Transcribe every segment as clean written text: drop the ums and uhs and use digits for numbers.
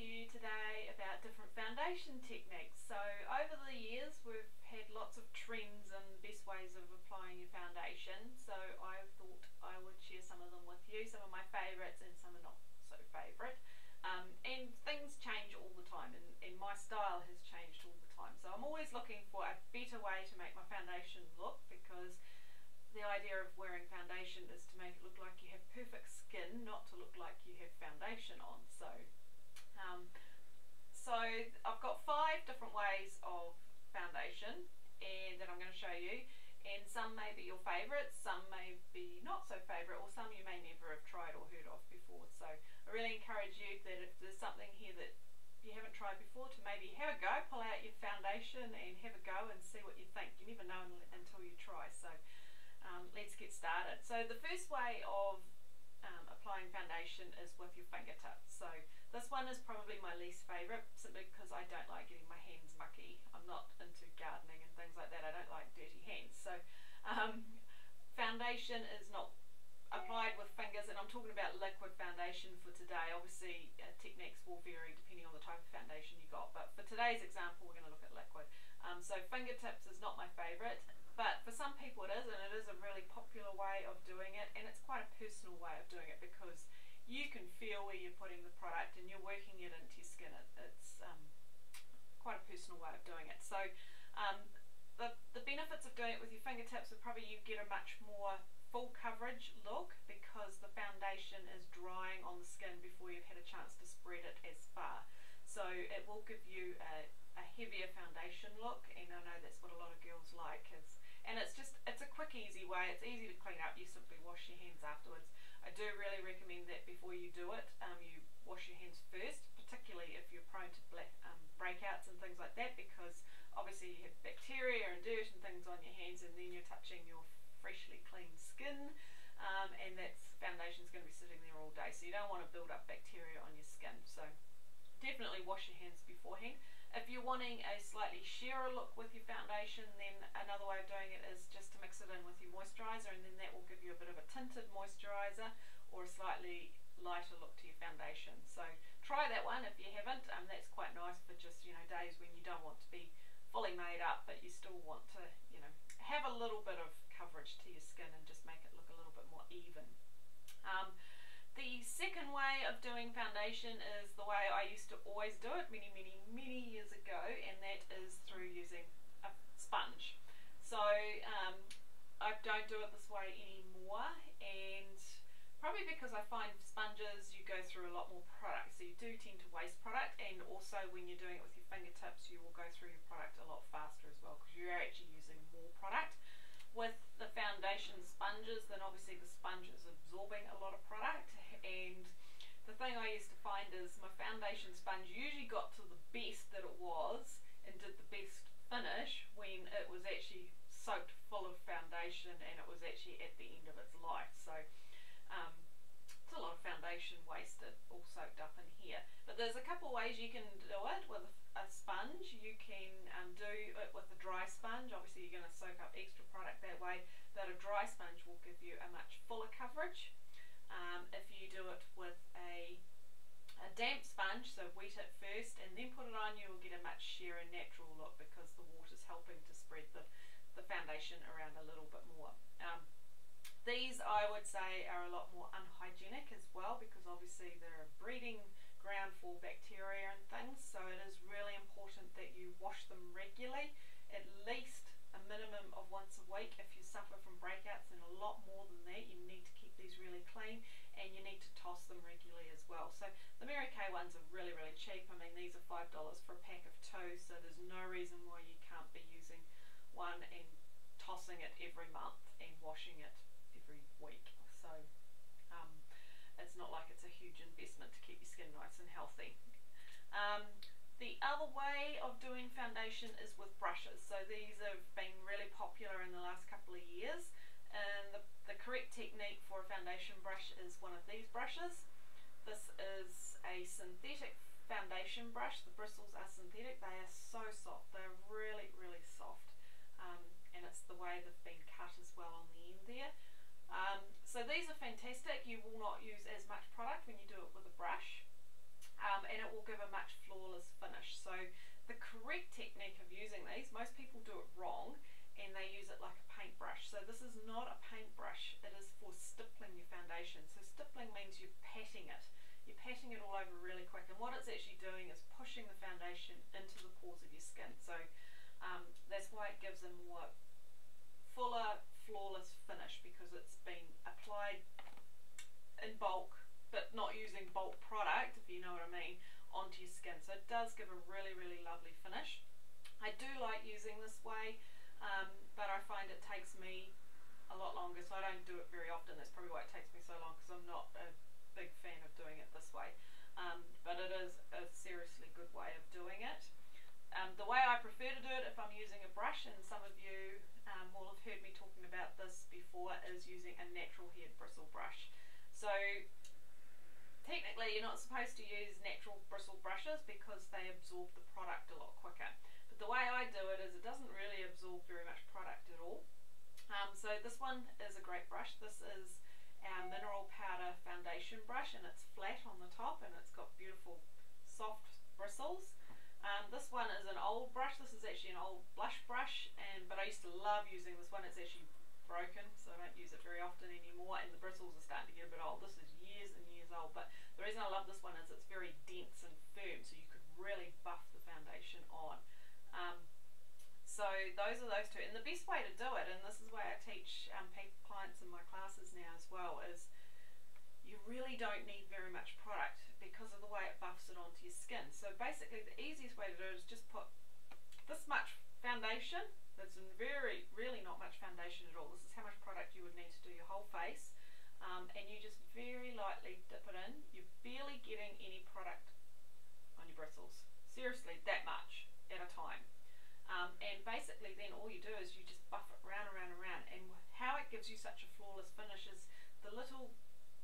to you today about different foundation techniques. So over the years we've had lots of trends and best ways of applying your foundation, so I thought I would share some of them with you, some of my favourites and some are not so favourite. And things change all the time, and my style has changed all the time, so I'm always looking for a better way to make my foundation look, because the idea of wearing foundation is to make it look like you have perfect skin, not to look like you have foundation on. So I've got 5 different ways of foundation and that I'm going to show you, and some may be your favourites, some may be not so favourite, or some you may never have tried or heard of before. So I really encourage you that if there's something here that you haven't tried before, to maybe have a go, pull out your foundation and have a go and see what you think. You never know until you try. So let's get started. So the first way of applying foundation is with your fingertips. So this one is probably my least favourite, simply because I don't like getting my hands mucky. I'm not into gardening and things like that. I don't like dirty hands. So foundation is not applied with fingers, and I'm talking about liquid foundation for today. Obviously techniques will vary depending on the type of foundation you got, but for today's example we're going to look at liquid. So fingertips is not my favourite, but for some people it is, and it is a really popular way of doing it, and it's quite a personal way of doing it because you can feel where you're putting the product and you're working it into your skin. It's quite a personal way of doing it. So the benefits of doing it with your fingertips are probably you get a much more full coverage look, because the foundation is drying on the skin before you've had a chance to spread it as far. So it will give you a heavier foundation look, and I know that's what a lot of girls like. And it's a quick, easy way. It's easy to clean up. You simply wash your hands afterwards. I do really recommend that before you do it, you wash your hands first, particularly if you're prone to breakouts and things like that, because obviously you have bacteria and dirt and things on your hands, and then you're touching your freshly clean skin, and that foundation is going to be sitting there all day, so you don't want to build up bacteria on your skin. So definitely wash your hands beforehand. If you're wanting a slightly sheerer look with your foundation, then another way of doing it is just to mix it in with your moisturiser, and then that will give you a bit of a tinted moisturiser or a slightly lighter look to your foundation. So try that one if you haven't. That's quite nice for just, days when you don't want to be fully made up, but you still want to, have a little bit of coverage to your skin and just make it look a little bit more even. The second way of doing foundation is the way I used to always do it many years ago, and that is through using a sponge. So I don't do it this way anymore, and probably because I find sponges you go through a lot more product, so you do tend to waste product, and also when you're doing it with your fingertips you will go through your product a lot faster as well, because you're actually using more product. With the foundation sponges, then obviously the sponge is absorbing a lot of product, and the thing I used to find is my foundation sponge usually got to the best that it was and did the best finish when it was actually soaked full of foundation and it was actually at the end of its life. So it's a lot of foundation wasted, all soaked up in here. But there's a couple ways you can do it with a sponge. You can do it with a dry sponge. Obviously you're going to soak up extra product that way, but a dry sponge will give you a much fuller coverage. If you do it with a damp sponge, so wet it first and then put it on, you will get a much sheerer natural look, because the water's helping to spread the foundation around a little bit more. These, I would say, are a lot more unhygienic as well, because obviously they're a breeding ground for bacteria and things, so it is really important that you wash them regularly, at least a minimum of once a week. If you suffer from breakouts, and a lot more than that, you need to keep these really clean, and you need to toss them regularly as well. So the Mary Kay ones are really cheap. I mean, these are $5 for a pack of 2, so there's no reason why you can't be using one and tossing it every month and washing it every week. So it's not like it's a huge investment to keep your skin nice and healthy. The other way of doing foundation is with brushes. So these have been really popular in the last couple of years, and the correct technique for a foundation brush is one of these brushes. This is a synthetic foundation brush. The bristles are synthetic. They are so soft. They're really soft, and it's the way they've been cut as well on the end there. So these are fantastic. You will not use as much product when you do it with a brush. and it will give a much flawless finish. So the correct technique of using these, most people do it wrong and they use it like a paintbrush. So this is not a paintbrush, it is for stippling your foundation. So stippling means you're patting it. You're patting it all over really quick, and what it's actually doing is pushing the foundation into the pores of your skin. So that's why it gives a more fuller, flawless finish, because it's been applied in bulk, but not using bulk product, if you know what I mean, onto your skin. So it does give a really, really lovely finish. I do like using this way, but I find it takes me a lot longer, so I don't do it very often. That's probably why it takes me so long, because I'm not a big fan of doing it this way. But it is a seriously good way of doing it. The way I prefer to do it if I'm using a brush, and some of you will have heard me talking about this before, is using a natural haired bristle brush. So technically you're not supposed to use natural bristle brushes because they absorb the product a lot quicker. But the way I do it is it doesn't really absorb very much product at all. So this one is a great brush. This is our mineral powder foundation brush, and it's flat on the top and it's got beautiful soft bristles. This one is an old brush. This is actually an old blush brush, but I used to love using this one. It's actually broken, so I don't use it very often anymore, and the bristles are starting to get a bit old. This is years and years old, but the reason I love this one is it's very dense and firm, so you could really buff the foundation on. So those are those two, and the best way to do it, and this is why I teach clients in my classes now as well, is you really don't need very much product because of the way it buffs it onto your skin. So basically the easiest way to do it is just put this much foundation. That's really not much foundation at all. This is how much product you would need to do your whole face, and you just very lightly dip it in. You're barely getting any product on your bristles, seriously, that much at a time. And basically then all you do is you just buff it round and round and round, and how it gives you such a flawless finish is the little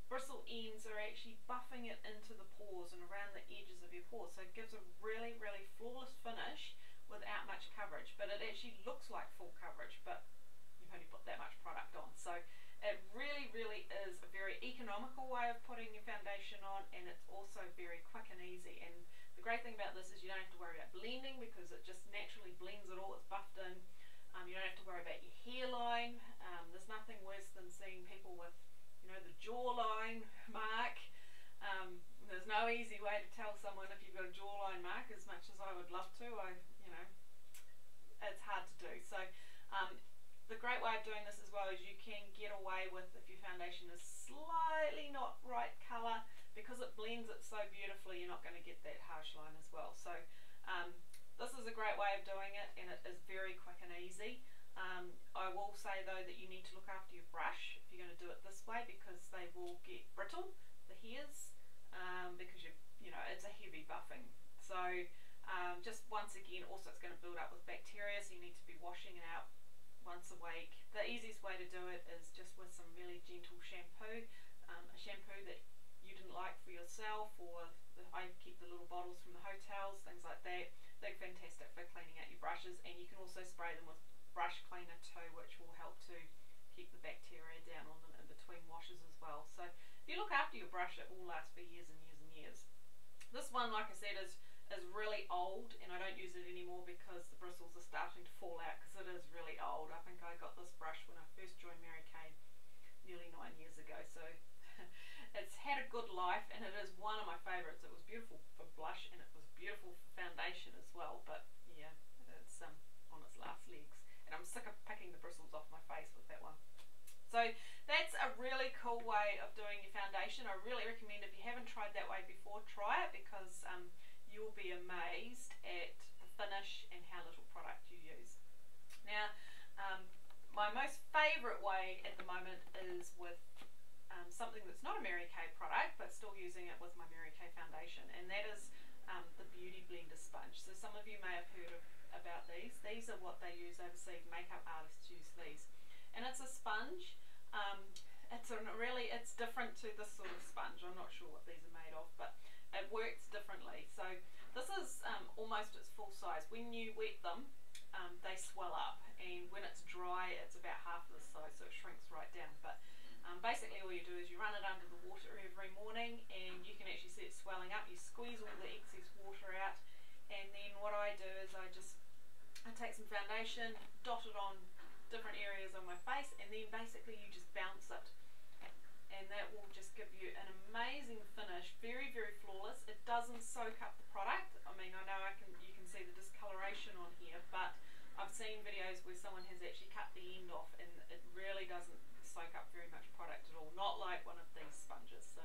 bristle ends are actually buffing it into the pores and around the edges of your pores, so it gives a really, really flawless finish without much coverage. But it actually looks like full coverage, but you've only put that much product on. So it really, really is a very economical way of putting your foundation on, and it's also very quick and easy. And the great thing about this is you don't have to worry about blending, because it just naturally blends it all. It's buffed in. You don't have to worry about your hairline. There's nothing worse than seeing people with, you know, the jawline mark. There's no easy way to tell someone if you've got a jawline mark, as much as I would love to. It's hard to do. So the great way of doing this as well is you can get away with, if your foundation is slightly not right colour, because it blends it so beautifully, you're not going to get that harsh line as well. So this is a great way of doing it, and it is very quick and easy. I will say though that you need to look after your brush if you're going to do it this way, because they will get brittle, the hairs, because it's a heavy buffing. So just once again, also it's going to build up with bacteria, so you need to be washing it out once a week. The easiest way to do it is just with some really gentle shampoo, a shampoo that you didn't like for yourself, or I keep the little bottles from the hotels, things like that. They're fantastic for cleaning out your brushes, and you can also spray them with brush cleaner too, which will help to keep the bacteria down on them in between washes as well. So if you look after your brush, it will last for years and years and years. This one, like I said, is really old, and I don't use it anymore because the bristles are starting to fall out, because it is really old. I think I got this brush when I first joined Mary Kay nearly 9 years ago, so it's had a good life, and it is one of my favourites. It was beautiful for blush, and it was beautiful for foundation as well, but yeah, it's on its last legs, and I'm sick of picking the bristles off my face with that one. So that's a really cool way of doing your foundation. I really recommend, if you haven't tried that way before, try it, because you'll be amazed at the finish and how little product you use. Now, my most favourite way at the moment is with something that's not a Mary Kay product, but still using it with my Mary Kay foundation, and that is the Beauty Blender sponge. So some of you may have heard about these. These are what they use overseas. Makeup artists use these, and it's a sponge. It's different to this sort of sponge. I'm not sure what these are made of, but it works differently. So this is almost its full size. When you wet them, they swell up, and when it's dry, it's about half this size, so it shrinks right down. But basically all you do is you run it under the water every morning, and you can actually see it swelling up. You squeeze all the excess water out, and then what I do is I take some foundation, dot it on different areas on my face, and then basically you just bounce it, and that will just give you an amazing finish. Very, very flawless. It doesn't soak up the product. I mean, I know you can see the discoloration on here, but I've seen videos where someone has actually cut the end off, and it really doesn't soak up very much product at all. Not like one of these sponges. So,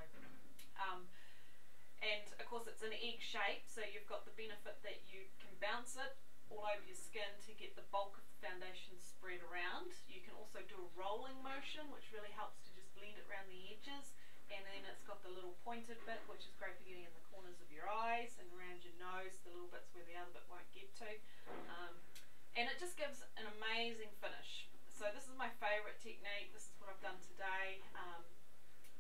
and of course it's an egg shape, so you've got the benefit that you can bounce it all over your skin to get the bulk of the foundation spread around. You can also do a rolling motion, which really helps to just blend it around the edges, and then it's got the little pointed bit, which is great for getting in the corners of your eyes and around your nose, the little bits where the other bit won't get to, and it just gives an amazing finish. So this is my favourite technique. This is what I've done today.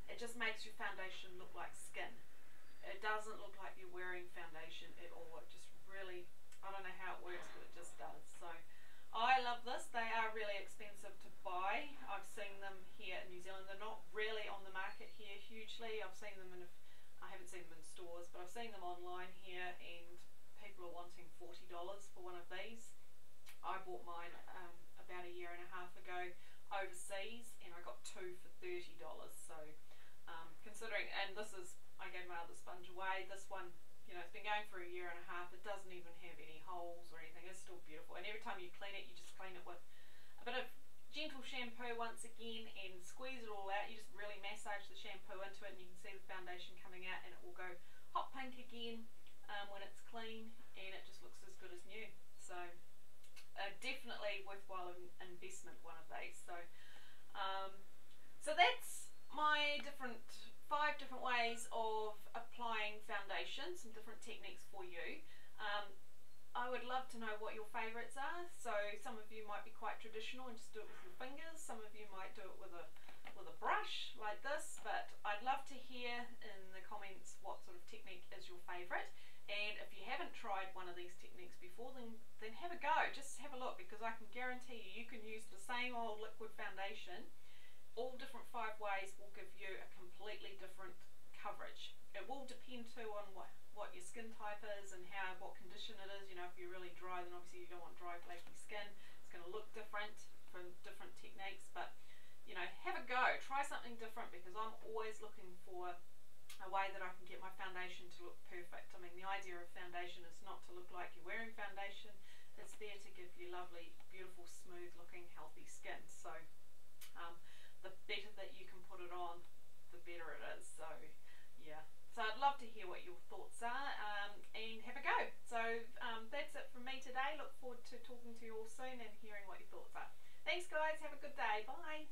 It just makes your foundation look like skin. It doesn't look like you're wearing foundation at all. It just really, I don't know how it works, but it just does. So I love this. They are really expensive to buy. I've seen them here in New Zealand. They're not really on the market here hugely. I've seen them I haven't seen them in stores, but I've seen them online here, and people are wanting $40 for one of these. I bought mine about a year and a half ago overseas, and I got two for $30. So considering, and this is, I gave my other sponge away. This one, you know, it's been going for a year and a half. It doesn't even have any holes or anything. It's still beautiful, and every time you clean it, you just clean it with a bit of gentle shampoo once again and squeeze it all out. You just really massage the shampoo into it, and you can see the foundation coming out, and it will go hot pink again when it's clean, and it just looks as good as new. So definitely worthwhile investment, one of these. So so that's my 5 different ways of applying foundation, some different techniques for you. I would love to know what your favourites are. So some of you might be quite traditional and just do it with your fingers. Some of you might do it with a brush like this, but I'd love to hear in the comments what sort of technique is your favourite. And if you haven't tried one of these techniques before, then have a go. Just have a look, because I can guarantee you can use the same old liquid foundation. All different 5 ways will give you a completely different coverage. It will depend too on what your skin type is and what condition it is. You know, if you're really dry, then obviously you don't want dry, flaky skin. It's going to look different from different techniques, but you know, have a go. Try something different, because I'm always looking for a way that I can get my foundation to look perfect. I mean, the idea of foundation is not to look like you're wearing foundation. It's there to give you lovely, beautiful, smooth looking, healthy skin. So the better that you can put it on, the better it is. So yeah, so I'd love to hear what your thoughts are, and have a go. So that's it from me today. Look forward to talking to you all soon and hearing what your thoughts are. Thanks guys, have a good day. Bye.